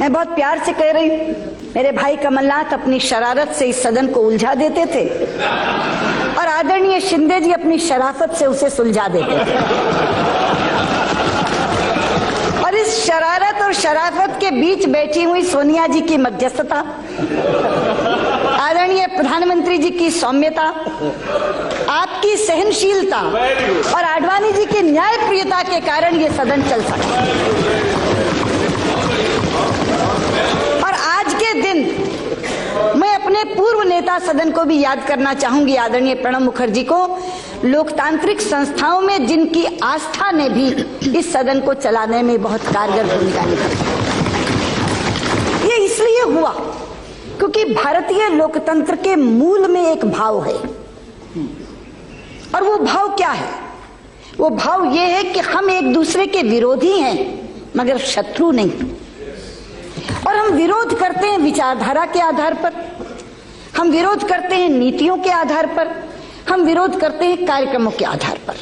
मैं बहुत प्यार से कह रही हूँ, मेरे भाई कमलनाथ अपनी शरारत से इस सदन को उलझा देते थे और आदरणीय शिंदे जी अपनी शराफत से उसे सुलझा देते थे। और इस शरारत और शराफत के बीच बैठी हुई सोनिया जी की मध्यस्थता, आदरणीय प्रधानमंत्री जी की सौम्यता, आपकी सहनशीलता और आडवाणी जी की न्यायप्रियता के कारण ये सदन चल सका। और आज के दिन मैं अपने पूर्व नेता सदन को भी याद करना चाहूंगी, आदरणीय प्रणब मुखर्जी को, लोकतांत्रिक संस्थाओं में जिनकी आस्था ने भी इस सदन को चलाने में बहुत कारगर भूमिका निभाई। ये इसलिए हुआ क्योंकि भारतीय लोकतंत्र के मूल में एक भाव है, और वो भाव क्या है? वो भाव ये है कि हम एक दूसरे के विरोधी हैं मगर शत्रु नहीं। और हम विरोध करते हैं विचारधारा के आधार पर, हम विरोध करते हैं नीतियों के आधार पर, हम विरोध करते हैं कार्यक्रमों के आधार पर।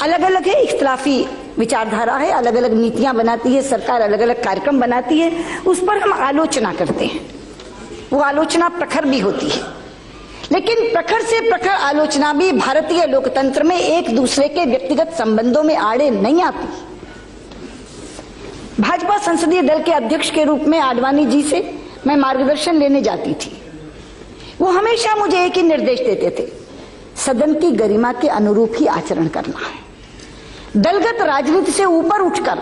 अलग अलग है, इख्तिलाफी विचारधारा है, अलग अलग नीतियां बनाती है सरकार, अलग अलग कार्यक्रम बनाती है, उस पर हम आलोचना करते हैं। वो आलोचना प्रखर भी होती है, लेकिन प्रखर से प्रखर आलोचना भी भारतीय लोकतंत्र में एक दूसरे के व्यक्तिगत संबंधों में आड़े नहीं आती। भाजपा संसदीय दल के अध्यक्ष के रूप में आडवाणी जी से मैं मार्गदर्शन लेने जाती थी। वो हमेशा मुझे एक ही निर्देश देते थे, सदन की गरिमा के अनुरूप ही आचरण करना है। दलगत राजनीति से ऊपर उठकर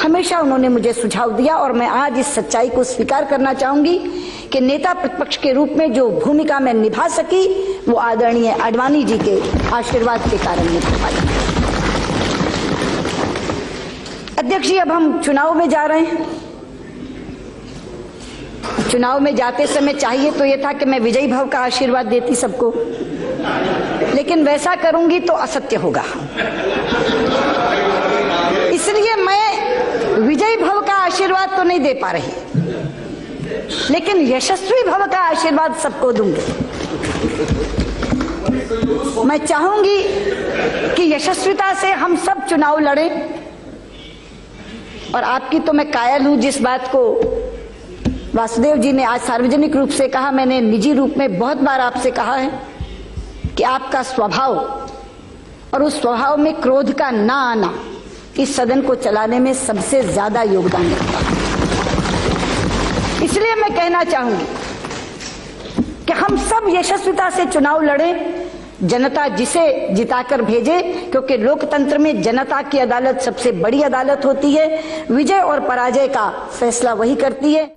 हमेशा उन्होंने मुझे सुझाव दिया, और मैं आज इस सच्चाई को स्वीकार करना चाहूंगी कि नेता प्रतिपक्ष के रूप में जो भूमिका मैं निभा सकी वो आदरणीय आडवाणी जी के आशीर्वाद के कारण निभा पाई। अध्यक्ष जी, अब हम चुनाव में जा रहे हैं। चुनाव में जाते समय चाहिए तो यह था कि मैं विजयी भव का आशीर्वाद देती सबको, लेकिन वैसा करूंगी तो असत्य होगा। इसलिए मैं विजयी भव का आशीर्वाद तो नहीं दे पा रही, लेकिन यशस्वी भव का आशीर्वाद सबको दूंगी। मैं चाहूंगी कि यशस्विता से हम सब चुनाव लड़ें, और आपकी तो मैं कायल हूं जिस बात को वासुदेव जी ने आज सार्वजनिक रूप से कहा, मैंने निजी रूप में बहुत बार आपसे कहा है कि आपका स्वभाव और उस स्वभाव में क्रोध का ना आना इस सदन को चलाने में सबसे ज्यादा योगदान रखता है। इसलिए मैं कहना चाहूंगी कि हम सब यशस्विता से चुनाव लड़ें, जनता जिसे जिताकर भेजे, क्योंकि लोकतंत्र में जनता की अदालत सबसे बड़ी अदालत होती है। विजय और पराजय का फैसला वही करती है।